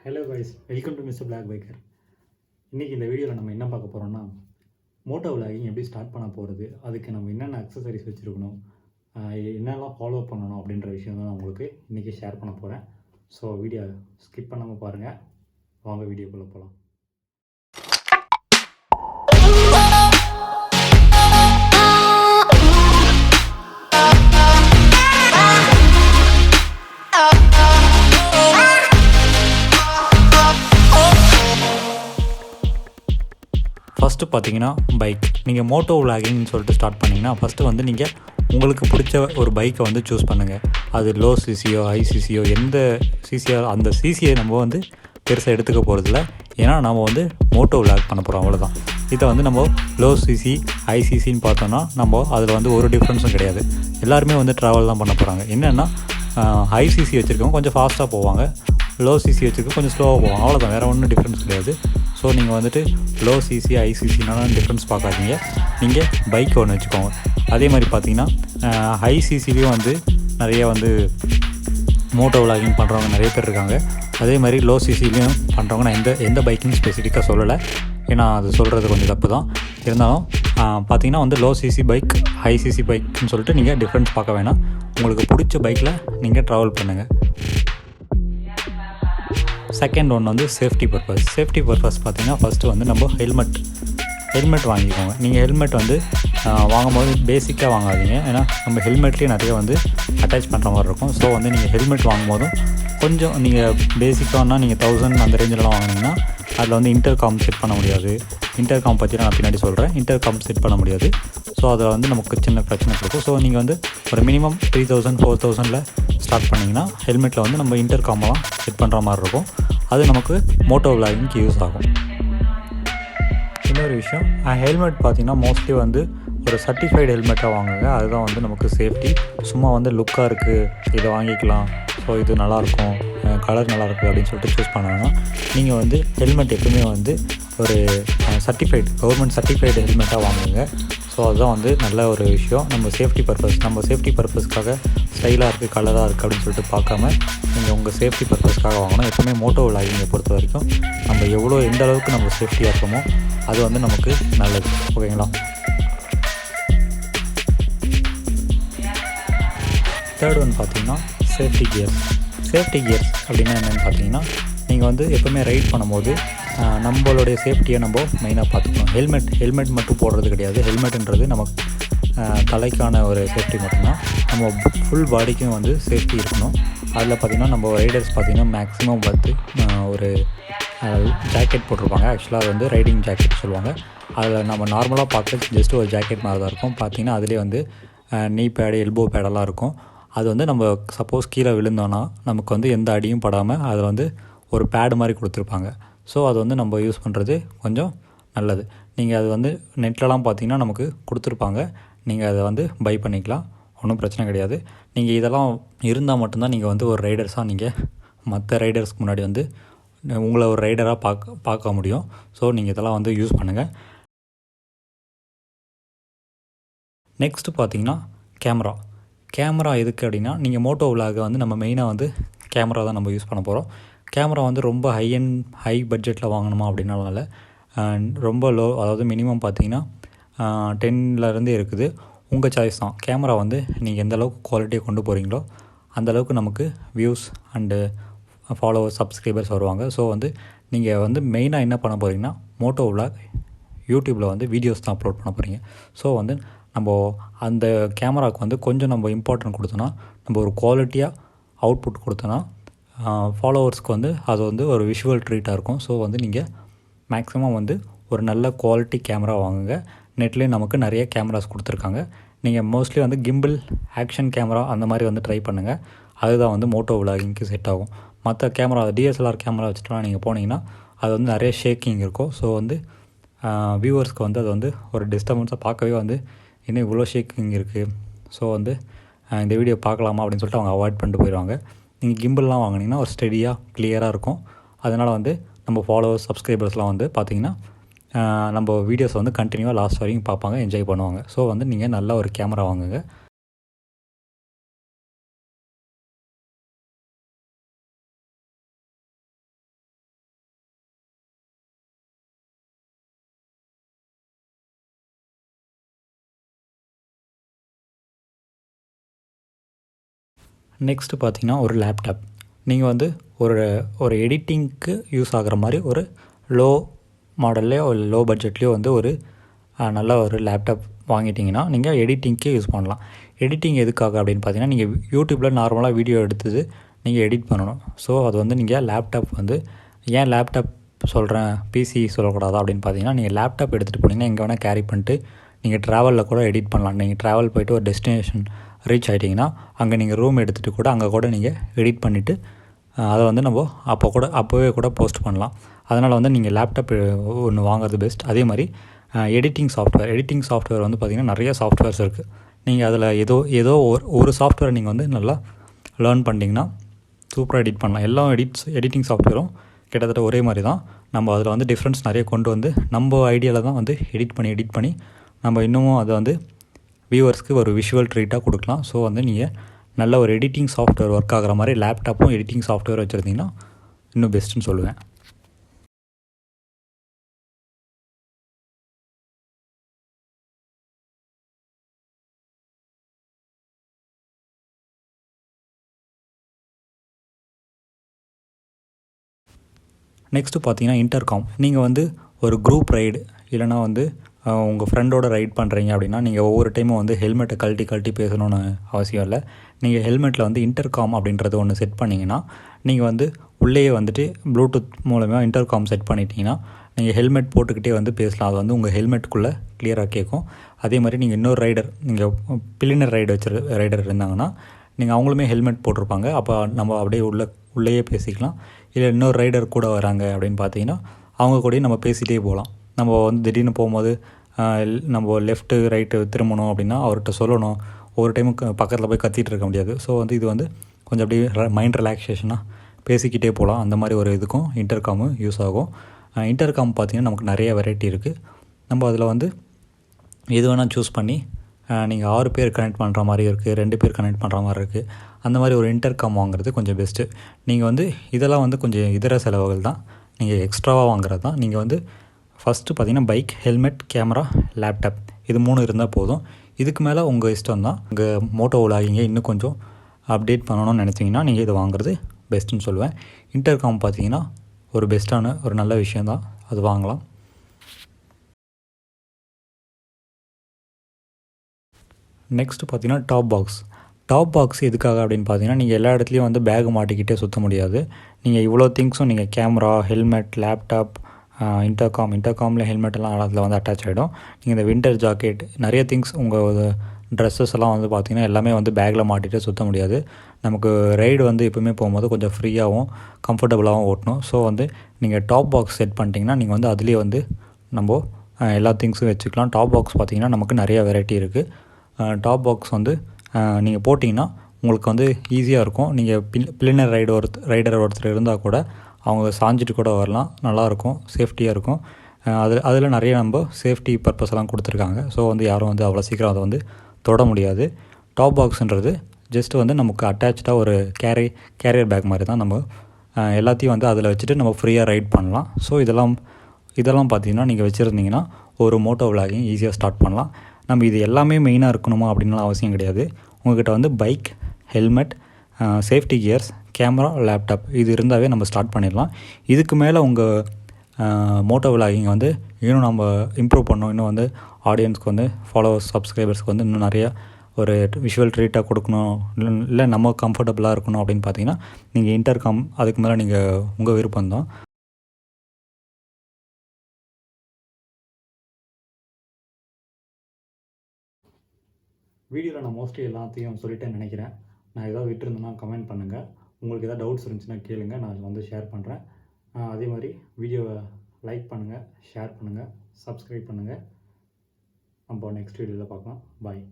Hello guys, welcome to mister Blackbiker. இன்றைக்கி இந்த வீடியோவில் நம்ம என்ன பார்க்க போகிறோம்னா, மோட்டோ விளாகிங் எப்படி ஸ்டார்ட் பண்ண போகிறது, அதுக்கு நம்ம என்னென்ன அக்சசரிஸ் வச்சுருக்கணும், என்னெல்லாம் ஃபாலோ பண்ணணும் அப்படின்ற விஷயம் தான் நான் உங்களுக்கு இன்றைக்கி ஷேர் பண்ண போகிறேன். ஸோ வீடியோ ஸ்கிப் பண்ணாமல் பாருங்கள். வாங்க வீடியோக்குள்ளே போகலாம். ஃபஸ்ட்டு பார்த்தீங்கன்னா பைக். நீங்கள் மோட்டோ விளாகிங்னு சொல்லிட்டு ஸ்டார்ட் பண்ணிங்கன்னா ஃபஸ்ட்டு வந்து நீங்கள் உங்களுக்கு பிடிச்ச ஒரு பைக்கை வந்து சூஸ் பண்ணுங்கள். அது லோ சிசியோ ஹை சிசியோ எந்த சிசியோ அந்த சிசியை நம்ம வந்து பெருசாக எடுத்துக்க போகிறதில்ல. ஏன்னா நம்ம வந்து மோட்டோ விளாக் பண்ண போகிறோம், அவ்வளோதான். இதை வந்து நம்ம லோ சிசி ஹை சிசின்னு பார்த்தோன்னா நம்ம அதில் வந்து ஒரு டிஃப்ரென்ஸும் கிடையாது. எல்லாருமே வந்து ட்ராவல் தான் பண்ண போகிறாங்க. என்னென்னா ஹை சிசி வச்சுருக்கவங்க கொஞ்சம் ஃபாஸ்ட்டாக போவாங்க, லோ சிசி வச்சுருக்க கொஞ்சம் ஸ்லோவாக போவாங்க, அவ்வளோதான். வேறு ஒன்றும் டிஃப்ரென்ஸ் கிடையாது. ஸோ நீங்கள் வந்துட்டு லோ சிசி ஹை சிசினாலும் டிஃப்ரென்ஸ் பார்க்காதீங்க. நீங்கள் பைக் ஒன்று வச்சுக்கோங்க. அதே மாதிரி பார்த்தீங்கன்னா ஹை சிசிலையும் வந்து நிறைய வந்து மோட்டோ விளாகிங் பண்ணுறவங்க நிறைய பேர் இருக்காங்க. அதே மாதிரி லோ சிசிலையும் பண்ணுறவங்க நான் எந்த பைக்குன்னு ஸ்பெசிஃபிக்காக சொல்லலை, ஏன்னா அது சொல்கிறது கொஞ்சம் தப்பு தான். இருந்தாலும் பார்த்தீங்கன்னா வந்து low CC bike high CC பைக்குன்னு சொல்லிட்டு நீங்கள் டிஃப்ரென்ஸ் பார்க்க வேணாம். உங்களுக்கு பிடிச்ச பைக்கில் நீங்கள் ட்ராவல் பண்ணுங்கள். செகண்ட் ஒன்று வந்து சேஃப்டி பர்பஸ் பார்த்திங்கன்னா ஃபஸ்ட்டு வந்து நம்ம ஹெல்மெட் வாங்கிக்கோங்க. நீங்கள் ஹெல்மெட் வந்து வாங்கும்போது பேசிக்காக வாங்காதீங்க, ஏன்னா நம்ம ஹெல்மெட்லேயே நிறைய வந்து அட்டாச் பண்ணுற மாதிரி இருக்கும். ஸோ வந்து நீங்கள் ஹெல்மெட் வாங்கும்போதும் கொஞ்சம் நீங்கள் பேசிக்காகனா நீங்கள் 1000 அந்த ரேஞ்செலாம் வாங்கினீங்கன்னா அதில் வந்து இன்டர்காம் செட் பண்ண முடியாது. இன்டர்காம் பற்றி நான் பின்னாடி சொல்கிறேன். இன்டர்காம் செட் பண்ண முடியாது. ஸோ அதில் வந்து நமக்கு சின்ன பிரச்சனை கொடுக்கும். ஸோ நீங்கள் வந்து ஒரு மினிமம் 3000 4000 ஸ்டார்ட் பண்ணிங்கன்னா ஹெல்மெட்டில் வந்து நம்ம இன்டர்காமெலாம் செட் பண்ணுற மாதிரி இருக்கும். அது நமக்கு மோட்டோ விளாகிங்க்கு யூஸ் ஆகும். இன்னொரு விஷயம், ஹெல்மெட் பார்த்திங்கன்னா மோஸ்ட்லி வந்து ஒரு சர்டிஃபைடு ஹெல்மெட்டாக வாங்குங்க. அதுதான் வந்து நமக்கு சேஃப்டி. சும்மா வந்து லுக்காக இருக்குது இதை வாங்கிக்கலாம், ஸோ இது நல்லாயிருக்கும், கலர் நல்லாயிருக்கு அப்படின்னு சொல்லிட்டு சூஸ் பண்ணாங்கன்னா நீங்கள் வந்து ஹெல்மெட் எப்பவுமே வந்து ஒரு கவர்மெண்ட் சர்டிஃபைடு ஹெல்மெட்டாக வாங்குங்க. ஸோ அதுதான் வந்து நல்ல ஒரு விஷயம். நம்ம சேஃப்டி பர்பஸ்க்காக ஸ்டைலாக இருக்குது கலராக இருக்குது அப்படின்னு சொல்லிட்டு பார்க்காம நீங்கள் உங்கள் சேஃப்டி பர்பஸ்க்காக வாங்கணும். எப்பவுமே மோட்டோ விளாகிங்கை பொறுத்த வரைக்கும் நம்ம எந்த அளவுக்கு நம்ம சேஃப்டியாக இருக்கோமோ அது வந்து நமக்கு நல்லது. ஓகேங்களா? தேர்ட் ஒன் பார்த்திங்கன்னா சேஃப்டி கியர்ஸ் அப்படின்னா என்னென்னு பார்த்தீங்கன்னா, நீங்கள் வந்து எப்போவுமே ரைட் பண்ணும்போது நம்மளுடைய சேஃப்டியை நம்ம மெயினாக பார்த்துக்கணும். ஹெல்மெட் மட்டும் போடுறது கிடையாது. ஹெல்மெட்டுன்றது நமக்கு தலைக்கான ஒரு சேஃப்டி மட்டும்தான். நம்ம ஃபுல் பாடிக்கும் வந்து சேஃப்டி இருக்கணும். அதில் பார்த்திங்கன்னா நம்ம ரைடர்ஸ் பார்த்திங்கன்னா மேக்ஸிமம் வந்து ஒரு ஜாக்கெட் போட்டிருப்பாங்க. ஆக்சுவலாக அது வந்து ரைடிங் ஜாக்கெட் சொல்லுவாங்க. அதில் நம்ம நார்மலாக பார்க்க ஜஸ்ட் ஒரு ஜாக்கெட் மாதிரி தான் இருக்கும். பார்த்திங்கன்னா அதிலே வந்து நீ பேடு எல்போ பேடெல்லாம் இருக்கும். அது வந்து நம்ம சப்போஸ் கீழே விழுந்தோன்னா நமக்கு வந்து எந்த அடியும் படாமல் அதில் வந்து ஒரு பேடு மாதிரி கொடுத்துருப்பாங்க. ஸோ அது வந்து நம்ம யூஸ் பண்ணுறது கொஞ்சம் நல்லது. நீங்கள் அது வந்து நெட்லலாம் பார்த்திங்கன்னா நமக்கு கொடுத்துருப்பாங்க. நீங்கள் அதை வந்து பை பண்ணிக்கலாம், ஒன்றும் பிரச்சனை கிடையாது. நீங்கள் இதெல்லாம் இருந்தால் மட்டும்தான் நீங்கள் வந்து ஒரு ரைடர்ஸாக நீங்கள் மற்ற ரைடர்ஸ்க்கு முன்னாடி வந்து உங்களை ஒரு ரைடராக பார்க்க முடியும். ஸோ நீங்கள் இதெல்லாம் வந்து யூஸ் பண்ணுங்கள். நெக்ஸ்ட்டு பார்த்திங்கன்னா கேமரா எதுக்கு அப்படின்னா, நீங்கள் மோட்டோ விளாகை வந்து நம்ம மெயினாக வந்து கேமரா தான் நம்ம யூஸ் பண்ண போகிறோம். கேமரா வந்து ரொம்ப ஹை பட்ஜெட்டில் வாங்கணுமா அப்படின்னால ரொம்ப லோ, அதாவது மினிமம் பார்த்திங்கன்னா 10 இருக்குது. உங்கள் சாய்ஸ் தான். கேமரா வந்து நீங்கள் எந்த அளவுக்கு குவாலிட்டியை கொண்டு போகிறீங்களோ அந்தளவுக்கு நமக்கு வியூஸ் அண்டு ஃபாலோவர்ஸ் சப்ஸ்கிரைபர்ஸ் வருவாங்க. ஸோ வந்து நீங்கள் வந்து மெயினாக என்ன பண்ண போகிறீங்கன்னா மோட்டோ விளாக் யூடியூப்பில் வந்து வீடியோஸ் தான் அப்லோட் பண்ண போகிறீங்க. ஸோ வந்து நம்ம அந்த கேமராவுக்கு வந்து கொஞ்சம் நம்ம இம்பார்ட்டன்ட் கொடுத்தோன்னா, நம்ம ஒரு குவாலிட்டியாக அவுட்புட் கொடுத்தோன்னா ஃபாலோவர்ஸ்க்கு வந்து அது வந்து ஒரு விஷுவல் ட்ரீட்டாக இருக்கும். ஸோ வந்து நீங்கள் மேக்ஸிமம் வந்து ஒரு நல்ல குவாலிட்டி கேமரா வாங்குங்க. நெட்லேயும் நமக்கு நிறைய கேமராஸ் கொடுத்துருக்காங்க. நீங்கள் மோஸ்ட்லி வந்து கிம்பிள் ஆக்ஷன் கேமரா அந்த மாதிரி வந்து ட்ரை பண்ணுங்கள். அதுதான் வந்து மோட்டோ விளாகிங்க்கு செட் ஆகும். மற்ற கேமரா டிஎஸ்எல்ஆர் கேமரா வச்சுட்டுலாம் நீங்கள் போனீங்கன்னா அது வந்து நிறைய ஷேக்கிங் இருக்கும். ஸோ வந்து வியூவர்ஸ்க்கு வந்து அது வந்து ஒரு டிஸ்டர்பன்ஸாக பார்க்கவே வந்து இன்னும் இவ்வளோ ஷேக்கிங் இருக்குது, ஸோ வந்து இந்த வீடியோ பார்க்கலாமா அப்படின்னு சொல்லிட்டு அவங்க அவாய்ட் பண்ணிட்டு போயிடுவாங்க. நீங்கள் கிம்பிள்லாம் வாங்கினீங்கன்னா ஒரு ஸ்டெடியாக கிளியராக இருக்கும். அதனால் வந்து நம்ம ஃபாலோவர்ஸ் சப்ஸ்கிரைபர்ஸ்லாம் வந்து பார்த்திங்கன்னா நம்ம வீடியோஸ் வந்து கண்டினியூவாக லாஸ்ட் வரைக்கும் பார்ப்பாங்க, என்ஜாய் பண்ணுவாங்க. ஸோ வந்து நீங்கள் நல்ல ஒரு கேமரா வாங்குங்க. நெக்ஸ்ட்டு பார்த்தீங்கன்னா ஒரு லேப்டாப். நீங்கள் வந்து ஒரு ஒரு எடிட்டிங்க்கு யூஸ் ஆகிற மாதிரி ஒரு லோ மாடல்லையோ லோ பட்ஜெட்லேயோ வந்து ஒரு நல்ல ஒரு லேப்டாப் வாங்கிட்டிங்கன்னா நீங்கள் எடிட்டிங்க்கே யூஸ் பண்ணலாம். எடிட்டிங் எதுக்காக அப்படின்னு பார்த்தீங்கன்னா, நீங்கள் யூடியூப்பில் நார்மலாக வீடியோ எடுத்தது நீங்கள் எடிட் பண்ணணும். ஸோ அது வந்து நீங்கள் லேப்டாப் வந்து ஏன் லேப்டாப் சொல்கிறேன், பிசி சொல்லக்கூடாதா அப்படின்னு பார்த்தீங்கன்னா, நீங்கள் லேப்டாப் எடுத்துகிட்டு போனீங்கன்னா எங்கே வேணால் கேரி பண்ணிட்டு நீங்கள் ட்ராவலில் கூட எடிட் பண்ணலாம். நீங்கள் ட்ராவல் போய்ட்டு ஒரு டெஸ்டினேஷன் ரீச் ஆகிட்டிங்கன்னா அங்கே நீங்கள் ரூம் எடுத்துகிட்டு கூட அங்கே கூட நீங்கள் எடிட் பண்ணிவிட்டு அதை வந்து நம்ம அப்போவே கூட போஸ்ட் பண்ணலாம். அதனால் வந்து நீங்கள் லேப்டாப் ஒன்று வாங்குறது பெஸ்ட். அதே மாதிரி எடிட்டிங் சாஃப்ட்வேர் வந்து பார்த்திங்கன்னா நிறைய சாஃப்ட்வேர்ஸ் இருக்குது. நீங்கள் அதில் ஏதோ ஒரு சாஃப்ட்வேரை நீங்கள் வந்து நல்லா லேர்ன் பண்ணிட்டீங்கன்னா சூப்பராக எடிட் பண்ணலாம். எல்லா எடிட்டிங் சாஃப்ட்வேரும் கிட்டத்தட்ட ஒரே மாதிரி தான். நம்ம அதில் வந்து டிஃப்ரென்ஸ் நிறைய கொண்டு வந்து நம்ம ஐடியாவில் தான் வந்து எடிட் பண்ணி நம்ம இன்னமும் அதை வந்து வியூவர்ஸ்க்கு ஒரு விஷுவல் ட்ரீட்டாக கொடுக்கலாம். ஸோ வந்து நீங்கள் நல்ல ஒரு எடிட்டிங் சாஃப்ட்வேர் ஒர்க் ஆகிற மாதிரி லேப்டாப்பும் எடிட்டிங் சாஃப்ட்வேர் வச்சுருந்தீங்கன்னா இன்னும் பெஸ்ட்டுன்னு சொல்லுவேன். நெக்ஸ்ட்டு பார்த்தீங்கன்னா இன்டர்காம். நீங்கள் வந்து ஒரு குரூப் ரைடு இல்லைனா வந்து உங்கள் ஃப்ரெண்டோட ரைட் பண்ணுறீங்க அப்படின்னா நீங்கள் ஒவ்வொரு டைமும் வந்து ஹெல்மெட்டை கழட்டி பேசணுன்னு அவசியம் இல்லை. நீங்கள் ஹெல்மெட்டில் வந்து இன்டர்காம் அப்படின்றது ஒன்று செட் பண்ணிங்கன்னா நீங்கள் வந்து உள்ளேயே வந்துட்டு ப்ளூடூத் மூலமாக இன்டர்காம் செட் பண்ணிட்டீங்கன்னா நீங்கள் ஹெல்மெட் போட்டுக்கிட்டே வந்து பேசலாம். அது வந்து உங்கள் ஹெல்மெட்டுக்குள்ளே கிளியராக கேட்கும். அதே மாதிரி நீங்கள் இன்னொரு நீங்கள் பிளினர் ரைடர் இருந்தாங்கன்னா நீங்கள் அவங்களுமே ஹெல்மெட் போட்டிருப்பாங்க. அப்போ நம்ம அப்படியே உள்ளேயே பேசிக்கலாம். இல்லை இன்னொரு ரைடர் கூட வராங்க அப்படின்னு பார்த்தீங்கன்னா அவங்க கூடயும் நம்ம பேசிகிட்டே போகலாம். நம்ம வந்து திடீர்னு போகும்போது நம்ம லெஃப்ட்டு ரைட்டு திரும்பணும் அப்படின்னா அவர்கிட்ட சொல்லணும். ஒவ்வொரு டைமும் பக்கத்தில் போய் கத்திகிட்டு இருக்க முடியாது. ஸோ வந்து இது வந்து கொஞ்சம் அப்படியே மைண்ட் ரிலாக்ஸேஷனாக பேசிக்கிட்டே போகலாம். அந்த மாதிரி ஒரு இதுக்கும் இன்டர்காமு யூஸ் ஆகும். இன்டர்காம் பார்த்திங்கன்னா நமக்கு நிறைய வெரைட்டி இருக்குது. நம்ம அதில் வந்து எது வேணால் சூஸ் பண்ணி நீங்கள் 6 பேர் கனெக்ட் பண்ணுற மாதிரி இருக்குது, 2 பேர் கனெக்ட் பண்ணுற மாதிரி இருக்குது. அந்த மாதிரி ஒரு இன்டர்காம் வாங்குறது கொஞ்சம் பெஸ்ட்டு. நீங்கள் வந்து இதெல்லாம் வந்து கொஞ்சம் இதர செலவுகள் தான், நீங்கள் எக்ஸ்ட்ராவாக வாங்குறது தான். நீங்கள் வந்து ஃபஸ்ட்டு பார்த்தீங்கன்னா பைக், ஹெல்மெட், கேமரா, லேப்டாப் இது 3 இருந்தால் போதும். இதுக்கு மேலே உங்கள் இஷ்டம் தான். உங்கள் மோட்டோ விலாகிங்க இன்னும் கொஞ்சம் அப்டேட் பண்ணணும்னு நினச்சிங்கன்னா நீங்கள் இதை வாங்குறது பெஸ்ட்டுன்னு சொல்லுவேன். இன்டர்காம் பார்த்தீங்கன்னா ஒரு பெஸ்ட்டான ஒரு நல்ல விஷயந்தான், அது வாங்கலாம். நெக்ஸ்ட்டு பார்த்தீங்கன்னா டாப் பாக்ஸ் எதுக்காக அப்படின்னு பார்த்தீங்கன்னா, நீங்கள் எல்லா இடத்துலையும் வந்து பேக் மாட்டிக்கிட்டே சுற்ற முடியாது. நீங்கள் இவ்வளோ திங்ஸும் நீங்கள் கேமரா, ஹெல்மெட், லேப்டாப், இன்டர்காமில் ஹெல்மெட்டெல்லாம் அதில் வந்து அட்டாச் ஆகிடும். நீங்கள் இந்த வின்டர் ஜாக்கெட் நிறைய திங்ஸ் உங்கள் ட்ரெஸ்ஸஸ் எல்லாம் வந்து பார்த்திங்கன்னா எல்லாமே வந்து பேக்கில் மாட்டிகிட்டே சுற்ற முடியாது. நமக்கு ரைடு வந்து எப்போவுமே போகும்போது கொஞ்சம் ஃப்ரீயாகவும் கம்ஃபர்டபுளாகவும் ஓட்டணும். ஸோ வந்து நீங்கள் டாப் பாக்ஸ் செட் பண்ணிட்டீங்கன்னா நீங்கள் வந்து அதுலேயே வந்து நம்ம எல்லா திங்ஸும் வச்சுக்கலாம். டாப் பாக்ஸ் பார்த்திங்கன்னா நமக்கு நிறையா வெரைட்டி இருக்குது. டாப் பாக்ஸ் வந்து நீங்கள் போட்டிங்கன்னா உங்களுக்கு வந்து ஈஸியாக இருக்கும். நீங்கள் பிளினர் ரைடர் ஒருத்தர் இருந்தால் கூட அவங்க சாஞ்சிட்டு கூட வரலாம். நல்லாயிருக்கும், சேஃப்டியாக இருக்கும். அதில் நிறைய நம்ம சேஃப்டி பர்பஸ்லாம் கொடுத்துருக்காங்க. ஸோ வந்து யாரும் வந்து அவ்வளோ சீக்கிரம் அதை வந்து தொட முடியாது. டாப் பாக்ஸுன்றது ஜஸ்ட்டு வந்து நமக்கு அட்டாச்சாக ஒரு கேரியர் பேக் மாதிரி தான். நம்ம எல்லாத்தையும் வந்து அதில் வச்சுட்டு நம்ம ஃப்ரீயாக ரைட் பண்ணலாம். ஸோ இதெல்லாம் பார்த்திங்கன்னா நீங்கள் வச்சுருந்தீங்கன்னா ஒரு மோட்டோ விலாகிங் ஈஸியாக ஸ்டார்ட் பண்ணலாம். நம்ம இது எல்லாமே மெயினாக இருக்கணுமா அப்படின்லாம் அவசியம் கிடையாது. உங்கள்கிட்ட வந்து bike, helmet, safety gears, camera, laptop இது இருந்தாவே நம்ம ஸ்டார்ட் பண்ணிடலாம். இதுக்கு மேலே உங்கள் மோட்டோ விலாகிங் வந்து இன்னும் நம்ம இம்ப்ரூவ் பண்ணணும். இன்னும் வந்து ஆடியன்ஸ்க்கு வந்து ஃபாலோவர்ஸ், சப்ஸ்கிரைபர்ஸ்க்கு வந்து இன்னும் நிறையா ஒரு விஷுவல் ட்ரீட்டாக கொடுக்கணும், இல்லை நம்ம கம்ஃபர்டபுளாக இருக்கணும் அப்படின்னு பார்த்தீங்கன்னா நீங்கள் இன்டர்காம் அதுக்கு மேலே நீங்கள் உங்கள் விருப்பம்தான். வீடியோவில் நான் மோஸ்ட்லி எல்லாத்தையும் சொல்லிட்டேன்னு நினைக்கிறேன். நான் ஏதாவது விட்டுருந்தேன்னா கமெண்ட் பண்ணுங்கள். உங்களுக்கு ஏதாவது டவுட்ஸ் இருந்துச்சுன்னா கேளுங்க, நான் வந்து ஷேர் பண்ணுறேன். அதே மாதிரி வீடியோவை லைக் பண்ணுங்கள், ஷேர் பண்ணுங்கள், சப்ஸ்கிரைப் பண்ணுங்கள். நம்ம நெக்ஸ்ட் வீடியோவில் பார்க்கலாம். பாய்.